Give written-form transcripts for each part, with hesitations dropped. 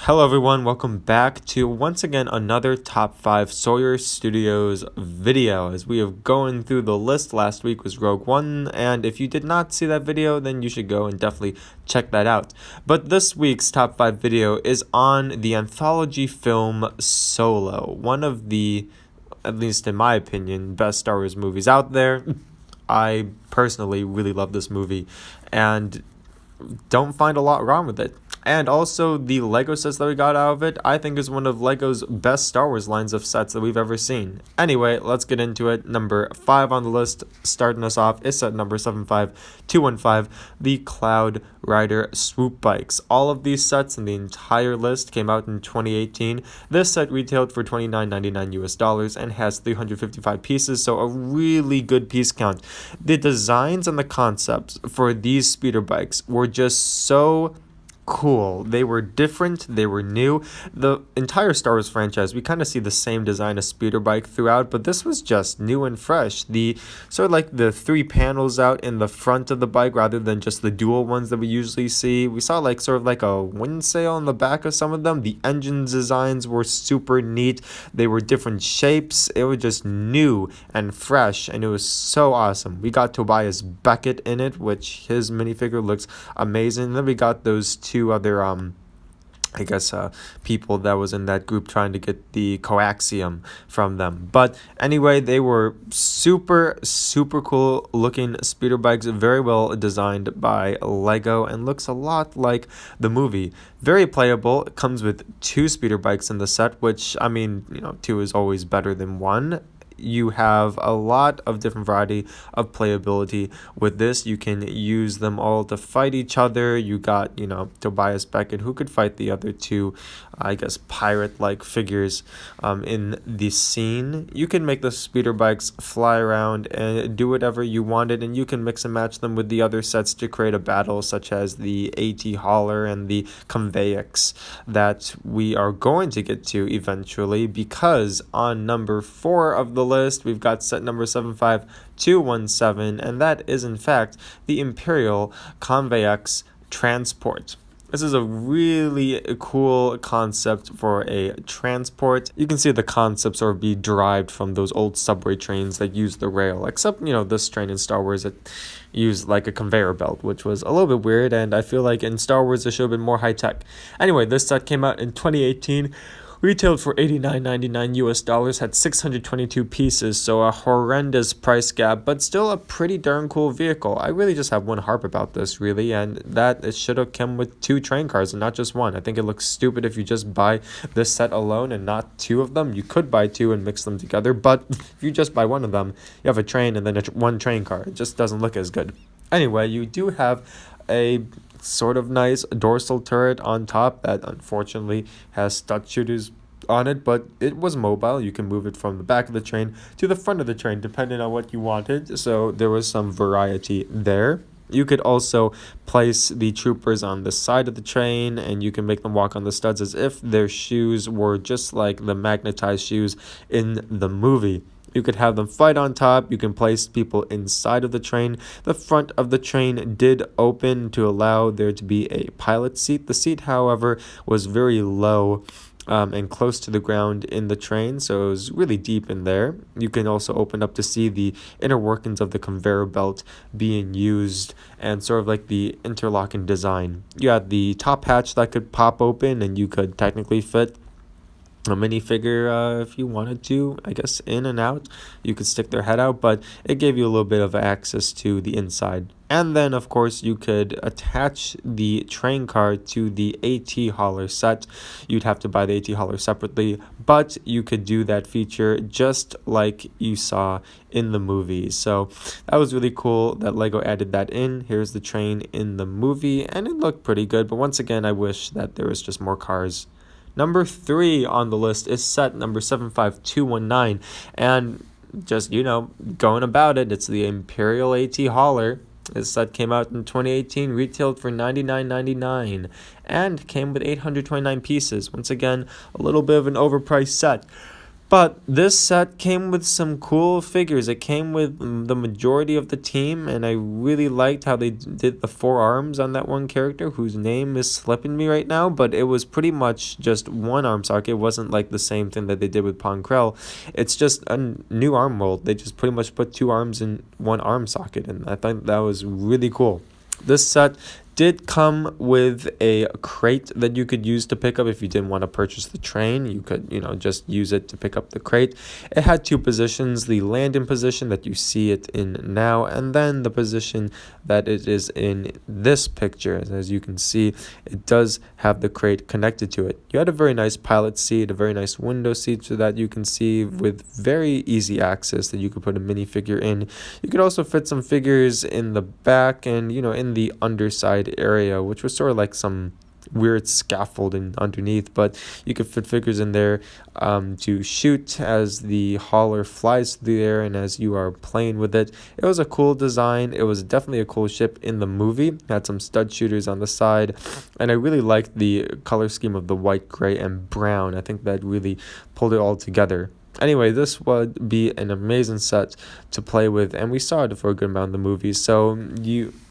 Hello everyone, welcome back to once again another Top 5 Sawyer Studios video. As we have going through the list, last week was Rogue One, and if you did not see that video, then you should go and definitely check that out. But this week's Top 5 video is on the anthology film Solo, one of the, at least in my opinion, best Star Wars movies out there. I personally really love this movie, and don't find a lot wrong with it. And also, the Lego sets that we got out of it, I think is one of Lego's best Star Wars lines of sets that we've ever seen. Anyway, let's get into it. Number 5 on the list, starting us off, is set number 75215, the Cloud Rider Swoop Bikes. All of these sets in the entire list came out in 2018. This set retailed for $29.99 US and has 355 pieces, so a really good piece count. The designs and the concepts for these speeder bikes were just so cool. They were different, they were new. The entire Star Wars franchise, we kind of see the same design as speeder bike throughout, but this was just new and fresh. The sort of like the 3 panels out in the front of the bike rather than just the dual ones that we usually see. We saw like sort of like a wind sail on the back of some of them. The engine designs were super neat. They were different shapes. It was just new and fresh, and it was so awesome. We got Tobias Beckett in it, which his minifigure looks amazing. And then we got those two other people that was in that group trying to get the coaxium from them. But anyway, they were super cool looking speeder bikes, very well designed by Lego, and looks a lot like the movie. Very playable. It comes with 2 speeder bikes in the set, which, I mean, 2 is always better than 1. You have a lot of different variety of playability with this. You can use them all to fight each other. You got, Tobias Beckett, who could fight the other 2, pirate-like figures in the scene. You can make the speeder bikes fly around and do whatever you wanted, and you can mix and match them with the other sets to create a battle, such as the AT Hauler and the Conveyax that we are going to get to eventually, because on number 4 of the list, we've got set number 75217, and that is in fact the Imperial Conveyax Transport. This is a really cool concept for a transport. You can see the concept sort of be derived from those old subway trains that use the rail, except, this train in Star Wars, it used like a conveyor belt, which was a little bit weird, and I feel like in Star Wars it should have been more high-tech. Anyway, this set came out in 2018. Retailed for $89.99 US, had 622 pieces, so a horrendous price gap, but still a pretty darn cool vehicle. I really just have one harp about this, really, and that it should have come with 2 train cars and not just 1. I think it looks stupid if you just buy this set alone and not 2 of them. You could buy 2 and mix them together, but if you just buy 1 of them, you have a train and then 1 train car. It just doesn't look as good. Anyway, you do have a sort of nice dorsal turret on top that unfortunately has stud shooters on it, but it was mobile. You can move it from the back of the train to the front of the train depending on what you wanted, so there was some variety there. You could also place the troopers on the side of the train, and you can make them walk on the studs as if their shoes were just like the magnetized shoes in the movie. You could have them fight on top. You can place people inside of the train. The front of the train did open to allow there to be a pilot seat. The seat, however, was very low and close to the ground in the train, so it was really deep in there. You can also open up to see the inner workings of the conveyor belt being used and sort of like the interlocking design. You had the top hatch that could pop open, and you could technically fit a minifigure if you wanted to, I guess, in and out. You could stick their head out, but it gave you a little bit of access to the inside. And then, of course, you could attach the train car to the AT Hauler set. You'd have to buy the AT Hauler separately, but you could do that feature just like you saw in the movie. So that was really cool that Lego added that in. Here's the train in the movie, and it looked pretty good, but once again, I wish that there was just more cars. Number 3 on the list is set number 75219, and just, going about it, it's the Imperial AT Hauler. This set came out in 2018, retailed for $99.99, and came with 829 pieces. Once again, a little bit of an overpriced set. But this set came with some cool figures. It came with the majority of the team, and I really liked how they did the four arms on that one character whose name is slipping me right now, but it was pretty much just one arm socket. It wasn't like the same thing that they did with Ponkrell. It's just a new arm mold. They just pretty much put two arms in one arm socket, and I thought that was really cool. This set did come with a crate that you could use to pick up if you didn't want to purchase the train. You could, just use it to pick up the crate. It had two positions, the landing position that you see it in now, and then the position that it is in this picture. As you can see, it does have the crate connected to it. You had a very nice pilot seat, a very nice window seat so that you can see with very easy access that you could put a minifigure in. You could also fit some figures in the back and, in the underside area, which was sort of like some weird scaffolding underneath, but you could fit figures in there to shoot as the hauler flies through the air and as you are playing with it. It was a cool design. It was definitely a cool ship in the movie. It had some stud shooters on the side, and I really liked the color scheme of the white, gray, and brown. I think that really pulled it all together. Anyway, this would be an amazing set to play with, and we saw it for a good amount of the movie. So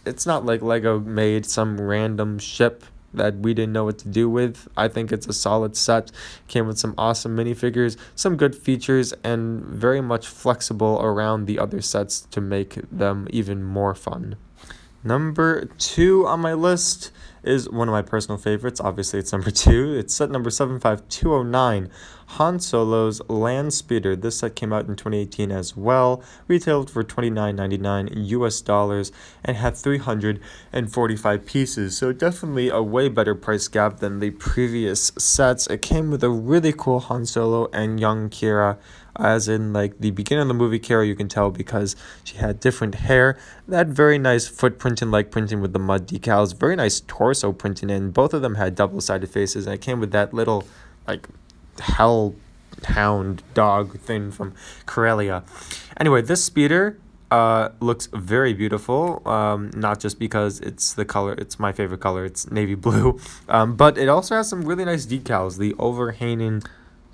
it's not like Lego made some random ship that we didn't know what to do with. I think it's a solid set. Came with some awesome minifigures, some good features, and very much flexible around the other sets to make them even more fun. Number 2 on my list is one of my personal favorites. Obviously, it's number 2. It's set number 75209, Han Solo's Land Speeder. This set came out in 2018 as well, retailed for $29.99 US dollars, and had 345 pieces. So definitely a way better price gap than the previous sets. It came with a really cool Han Solo and young Kira. As in, like, the beginning of the movie, Kara, you can tell because she had different hair. That very nice foot printing, like printing with the mud decals. Very nice torso printing, and both of them had double-sided faces. And it came with that little, like, hellhound dog thing from Corellia. Anyway, this speeder looks very beautiful, not just because it's the color, it's my favorite color, it's navy blue, but it also has some really nice decals. The overhanging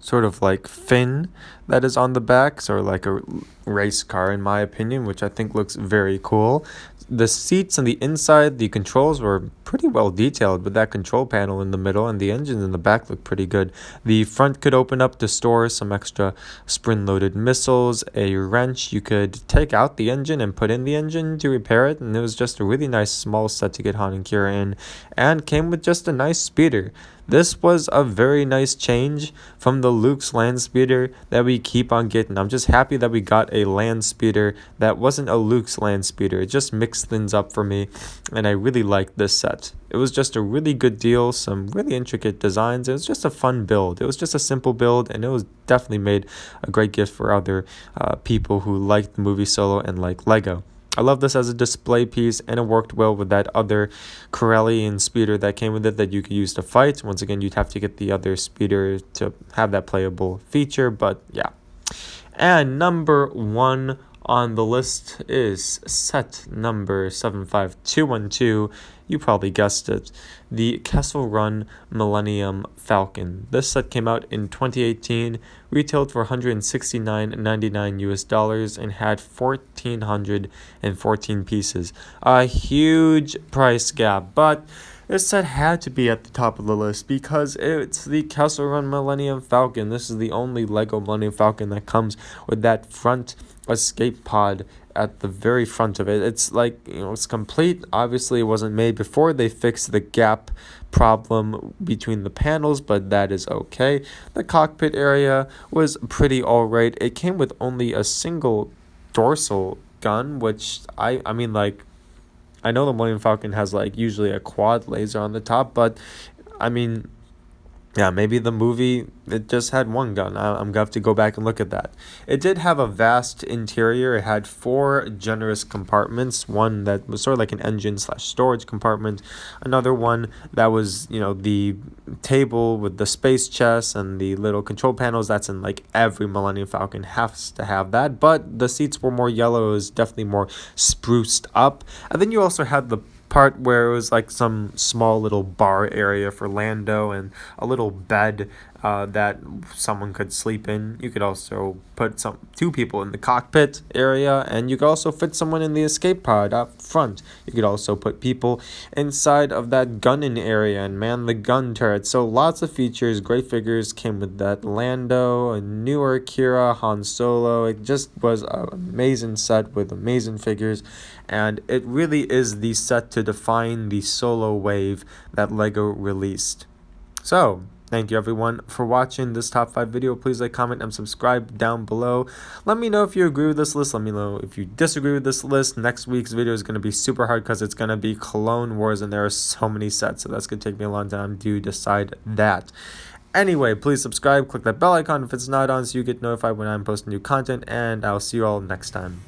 sort of like fin that is on the back, sort of like a race car in my opinion, which I think looks very cool. The seats on the inside, the controls were pretty well detailed with that control panel in the middle, and the engines in the back look pretty good. The front could open up to store some extra spring-loaded missiles, a wrench. You could take out the engine and put in the engine to repair it, and it was just a really nice small set to get Han and Kira in, and came with just a nice speeder. This was a very nice change from the Luke's land speeder that we keep on getting. I'm just happy that we got a land speeder that wasn't a Luke's land speeder. It just mixed things up for me, and I really liked this set. It was just a really good deal, some really intricate designs. It was just a fun build. It was just a simple build, and it was definitely made a great gift for other people who liked the movie Solo and like Lego. I love this as a display piece, and it worked well with that other Corellian speeder that came with it that you could use to fight. Once again, you'd have to get the other speeder to have that playable feature, but yeah. And number 1 on the list is set number 75212. You probably guessed it. The Kessel Run Millennium Falcon. This set came out in 2018, retailed for $169.99 US dollars, and had 1,414 pieces. A huge price gap, but this set had to be at the top of the list because it's the Kessel Run Millennium Falcon. This is the only Lego Millennium Falcon that comes with that front escape pod at the very front of it. It's like, it's complete. Obviously, it wasn't made before they fixed the gap problem between the panels, but that is okay. The cockpit area was pretty alright. It came with only a single dorsal gun, which I mean, like, I know the Millennium Falcon has like usually a quad laser on the top, but I mean, yeah, maybe the movie, it just had one gun. I'm going to have to go back and look at that. It did have a vast interior. It had 4 generous compartments. One that was sort of like an engine/storage compartment. Another one that was, the table with the space chest and the little control panels. That's in like every Millennium Falcon has to have that. But the seats were more yellow. It was definitely more spruced up. And then you also had the part where it was like some small little bar area for Lando and a little bed that someone could sleep in. You could also put two people in the cockpit area, and you could also fit someone in the escape pod up front. You could also put people inside of that gunning area and man the gun turret. So lots of features, great figures came with that. Lando, a newer Kira, Han Solo. It just was an amazing set with amazing figures, and it really is the set to define the Solo wave that LEGO released. So thank you everyone for watching this top 5 video. Please like, comment, and subscribe down below. Let me know if you agree with this list. Let me know if you disagree with this list. Next week's video is going to be super hard because it's going to be Clone Wars and there are so many sets. So that's going to take me a long time to decide that. Anyway, please subscribe, click that bell icon if it's not on so you get notified when I'm posting new content, and I'll see you all next time.